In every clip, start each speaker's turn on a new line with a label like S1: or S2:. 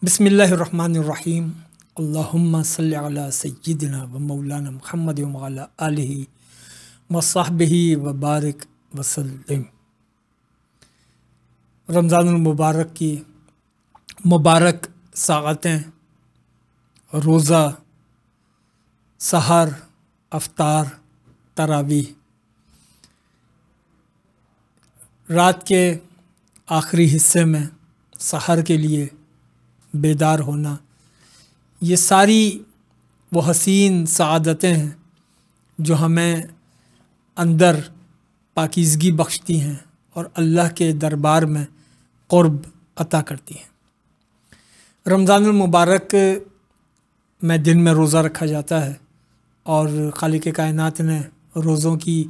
S1: بسم اللہ الرحمن الرحیم اللہم صلی علی سیدنا و مولانا محمد وعلی آلہ وصحبہ وبارک وسلم۔ رمضان المبارک کی مبارک ساعتیں، روزہ، سحر، افطار، تراویح، رات کے آخری حصے میں سحر کے لیے بیدار ہونا، یہ ساری وہ حسین سعادتیں ہیں جو ہمیں اندر پاکیزگی بخشتی ہیں اور اللہ کے دربار میں قرب عطا کرتی ہیں۔ رمضان المبارک میں دن میں روزہ رکھا جاتا ہے اور خالق کائنات نے روزوں کی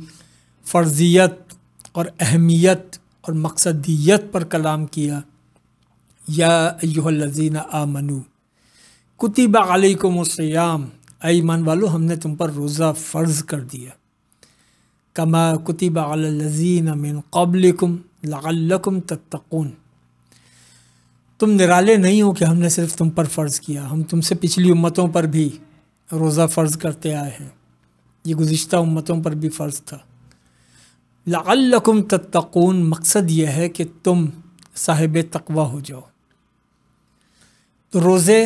S1: فرضیت اور اہمیت اور مقصدیت پر کلام کیا۔ یا ایھا الذین آمنوا کتب علیکم الصیام، اے ایمان والو ہم نے تم پر روزہ فرض کر دیا، کما کتب علی الذین من قبلکم لعلکم تتقون، تم نرالے نہیں ہو کہ ہم نے صرف تم پر فرض کیا، ہم تم سے پچھلی امتوں پر بھی روزہ فرض کرتے آئے ہیں، یہ گزشتہ امتوں پر بھی فرض تھا۔ لعلکم تتقون، مقصد یہ ہے کہ تم صاحب تقوی ہو جاؤ۔ تو روزے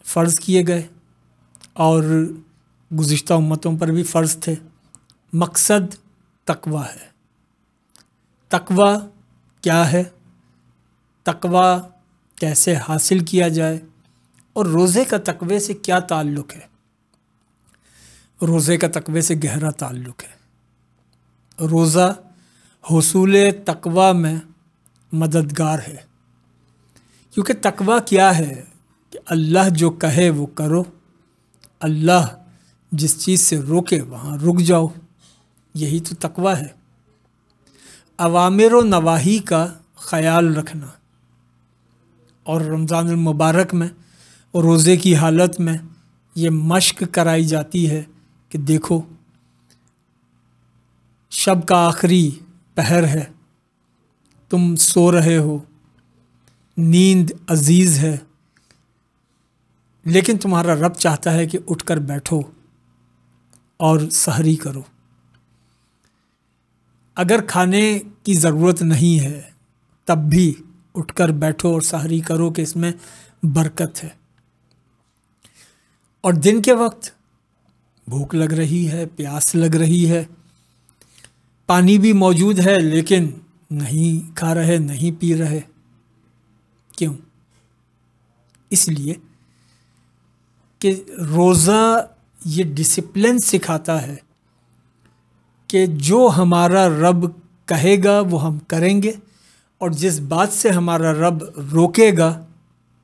S1: فرض کیے گئے اور گزشتہ امتوں پر بھی فرض تھے۔ مقصد تقوی ہے۔ تقوی کیا ہے؟ تقوی کیسے حاصل کیا جائے اور روزے کا تقوی سے کیا تعلق ہے؟ روزے کا تقوی سے گہرا تعلق ہے۔ روزہ حصول تقوی میں مددگار ہے، کیونکہ تقوی کیا ہے کہ اللہ جو کہے وہ کرو، اللہ جس چیز سے روکے وہاں رک جاؤ، یہی تو تقوی ہے۔ اوامر و نواہی کا خیال رکھنا، اور رمضان المبارک میں روزے کی حالت میں یہ مشق کرائی جاتی ہے کہ دیکھو شب کا آخری پہر ہے، تم سو رہے ہو، نیند عزیز ہے، لیکن تمہارا رب چاہتا ہے کہ اٹھ کر بیٹھو اور سحری کرو۔ اگر کھانے کی ضرورت نہیں ہے تب بھی اٹھ کر بیٹھو اور سحری کرو کہ اس میں برکت ہے۔ اور دن کے وقت بھوک لگ رہی ہے، پیاس لگ رہی ہے، پانی بھی موجود ہے لیکن نہیں کھا رہے، نہیں پی رہے، کیوں؟ اس لیے کہ روزہ یہ ڈسپلن سکھاتا ہے کہ جو ہمارا رب کہے گا وہ ہم کریں گے، اور جس بات سے ہمارا رب روکے گا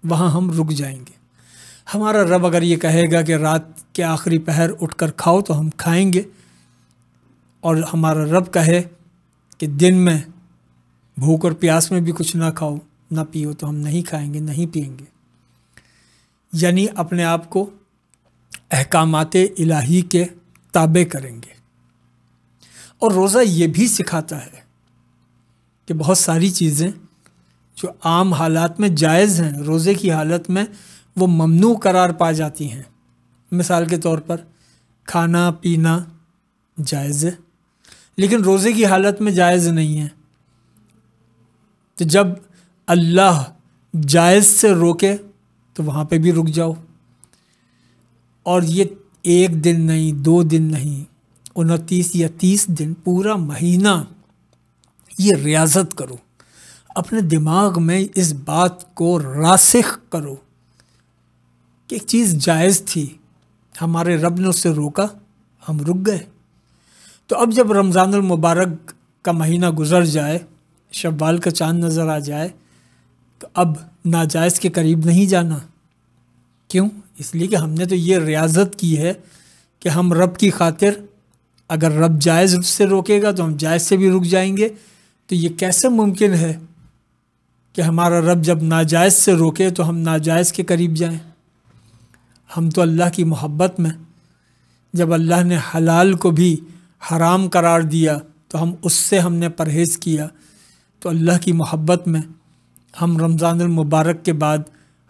S1: وہاں ہم رک جائیں گے۔ ہمارا رب اگر یہ کہے گا کہ رات کے آخری پہر اٹھ کر کھاؤ تو ہم کھائیں گے، اور ہمارا رب کہے کہ دن میں بھوک اور پیاس میں بھی کچھ نہ کھاؤ نہ پیو تو ہم نہیں کھائیں گے، نہیں پئیں گے، یعنی اپنے آپ کو احکامات الہی کے تابع کریں گے۔ اور روزہ یہ بھی سکھاتا ہے کہ بہت ساری چیزیں جو عام حالات میں جائز ہیں، روزے کی حالت میں وہ ممنوع قرار پا جاتی ہیں۔ مثال کے طور پر کھانا پینا جائز ہے لیکن روزے کی حالت میں جائز نہیں ہے، تو جب اللہ جائز سے روکے تو وہاں پہ بھی رک جاؤ، اور یہ ایک دن نہیں، 2 دن نہیں، 29 یا 30 دن، پورا مہینہ یہ ریاضت کرو، اپنے دماغ میں اس بات کو راسخ کرو کہ ایک چیز جائز تھی، ہمارے رب نے اس سے روکا، ہم رک گئے۔ تو اب جب رمضان المبارک کا مہینہ گزر جائے، شوال کا چاند نظر آ جائے، تو اب ناجائز کے قریب نہیں جانا۔ کیوں؟ اس لیے کہ ہم نے تو یہ ریاضت کی ہے کہ ہم رب کی خاطر، اگر رب جائز سے روکے گا تو ہم جائز سے بھی رک جائیں گے، تو یہ کیسے ممکن ہے کہ ہمارا رب جب ناجائز سے روکے تو ہم ناجائز کے قریب جائیں؟ ہم تو اللہ کی محبت میں، جب اللہ نے حلال کو بھی حرام قرار دیا تو ہم ہم نے پرہیز کیا، تو اللہ کی محبت میں ہم رمضان المبارک کے بعد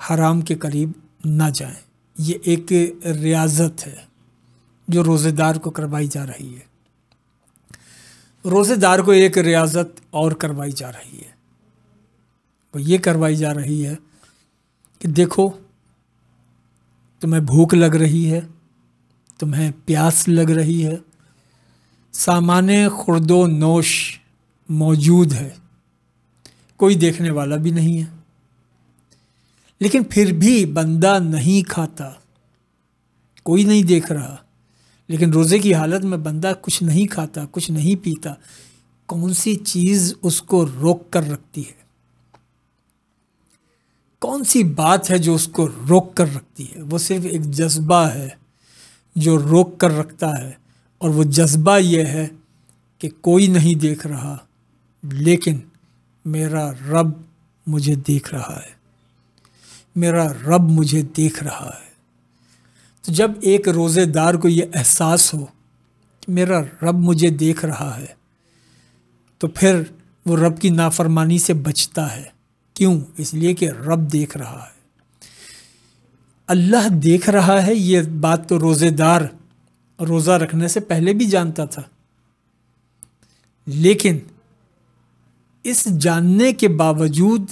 S1: حرام کے قریب نہ جائیں۔ یہ ایک ریاضت ہے جو روزے دار کو کروائی جا رہی ہے۔ روزے دار کو ایک ریاضت اور کروائی جا رہی ہے، وہ یہ کروائی جا رہی ہے کہ دیکھو تمہیں بھوک لگ رہی ہے، تمہیں پیاس لگ رہی ہے، سامان خورد و نوش موجود ہے، کوئی دیکھنے والا بھی نہیں ہے، لیکن پھر بھی بندہ نہیں کھاتا، کوئی نہیں دیکھ رہا، لیکن روزے کی حالت میں بندہ کچھ نہیں کھاتا، کچھ نہیں پیتا۔ کون سی چیز اس کو روک کر رکھتی ہے؟ کون سی بات ہے جو اس کو روک کر رکھتی ہے؟ وہ صرف ایک جذبہ ہے جو روک کر رکھتا ہے، اور وہ جذبہ یہ ہے کہ کوئی نہیں دیکھ رہا لیکن میرا رب مجھے دیکھ رہا ہے، میرا رب مجھے دیکھ رہا ہے۔ تو جب ایک روزے دار کو یہ احساس ہو کہ میرا رب مجھے دیکھ رہا ہے، تو پھر وہ رب کی نافرمانی سے بچتا ہے۔ کیوں؟ اس لیے کہ رب دیکھ رہا ہے، اللہ دیکھ رہا ہے۔ یہ بات تو روزے دار روزہ رکھنے سے پہلے بھی جانتا تھا، لیکن اس جاننے کے باوجود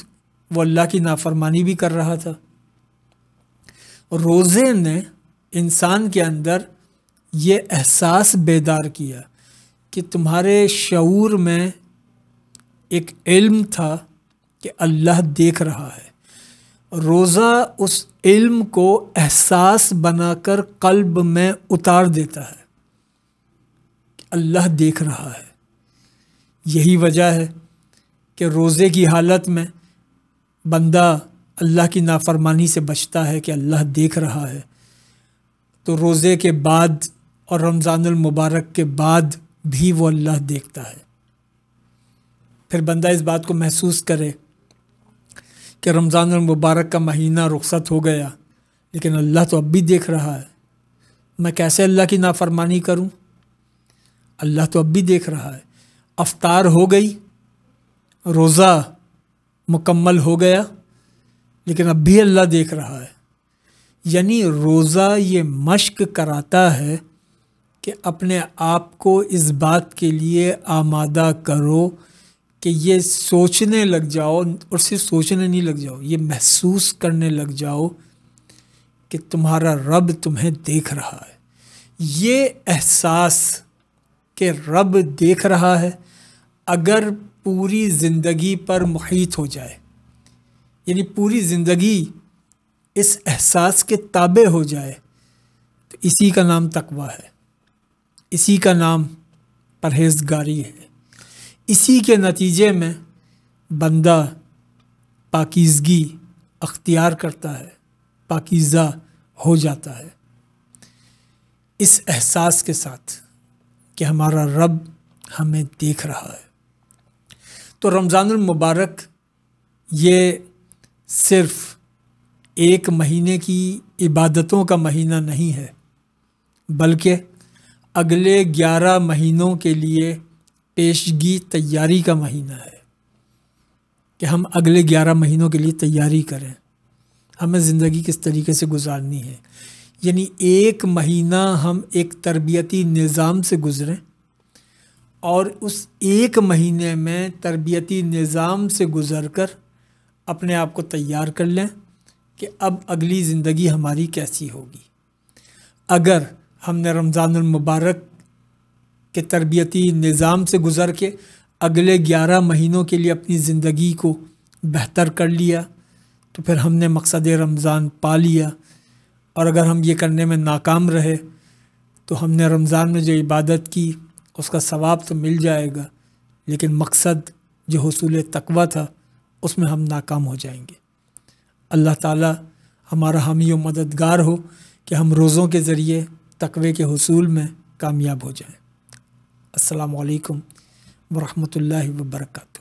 S1: وہ اللہ کی نافرمانی بھی کر رہا تھا۔ روزے نے انسان کے اندر یہ احساس بیدار کیا کہ تمہارے شعور میں ایک علم تھا کہ اللہ دیکھ رہا ہے۔ روزہ اس علم کو احساس بنا کر قلب میں اتار دیتا ہے کہ اللہ دیکھ رہا ہے۔ یہی وجہ ہے کہ روزے کی حالت میں بندہ اللہ کی نافرمانی سے بچتا ہے کہ اللہ دیکھ رہا ہے، تو روزے کے بعد اور رمضان المبارک کے بعد بھی وہ اللہ دیکھتا ہے۔ پھر بندہ اس بات کو محسوس کرے کہ رمضان المبارک کا مہینہ رخصت ہو گیا، لیکن اللہ تو اب بھی دیکھ رہا ہے، میں کیسے اللہ کی نافرمانی کروں؟ اللہ تو اب بھی دیکھ رہا ہے۔ افطار ہو گئی، روزہ مکمل ہو گیا، لیکن اب بھی اللہ دیکھ رہا ہے۔ یعنی روزہ یہ مشق کراتا ہے کہ اپنے آپ کو اس بات کے لیے آمادہ کرو کہ یہ سوچنے لگ جاؤ، اور صرف سوچنے نہیں لگ جاؤ، یہ محسوس کرنے لگ جاؤ کہ تمہارا رب تمہیں دیکھ رہا ہے۔ یہ احساس کہ رب دیکھ رہا ہے اگر پوری زندگی پر محیط ہو جائے، یعنی پوری زندگی اس احساس کے تابع ہو جائے، تو اسی کا نام تقویٰ ہے، اسی کا نام پرہیزگاری ہے۔ اسی کے نتیجے میں بندہ پاکیزگی اختیار کرتا ہے، پاکیزہ ہو جاتا ہے، اس احساس کے ساتھ کہ ہمارا رب ہمیں دیکھ رہا ہے۔ تو رمضان المبارک یہ صرف ایک مہینے کی عبادتوں کا مہینہ نہیں ہے، بلکہ اگلے 11 مہینوں کے لیے پیشگی تیاری کا مہینہ ہے کہ ہم اگلے 11 مہینوں کے لیے تیاری کریں، ہمیں زندگی کس طریقے سے گزارنی ہے۔ یعنی ایک مہینہ ہم ایک تربیتی نظام سے گزریں، اور اس ایک مہینے میں تربیتی نظام سے گزر کر اپنے آپ کو تیار کر لیں کہ اب اگلی زندگی ہماری کیسی ہوگی۔ اگر ہم نے رمضان المبارک کے تربیتی نظام سے گزر کے اگلے 11 مہینوں کے لیے اپنی زندگی کو بہتر کر لیا تو پھر ہم نے مقصد رمضان پا لیا، اور اگر ہم یہ کرنے میں ناکام رہے تو ہم نے رمضان میں جو عبادت کی اس کا ثواب تو مل جائے گا، لیکن مقصد جو حصول تقویٰ تھا اس میں ہم ناکام ہو جائیں گے۔ اللہ تعالی ہمارا حامی و مددگار ہو کہ ہم روزوں کے ذریعے تقوی کے حصول میں کامیاب ہو جائیں۔ السلام علیکم ورحمۃ اللہ وبرکاتہ۔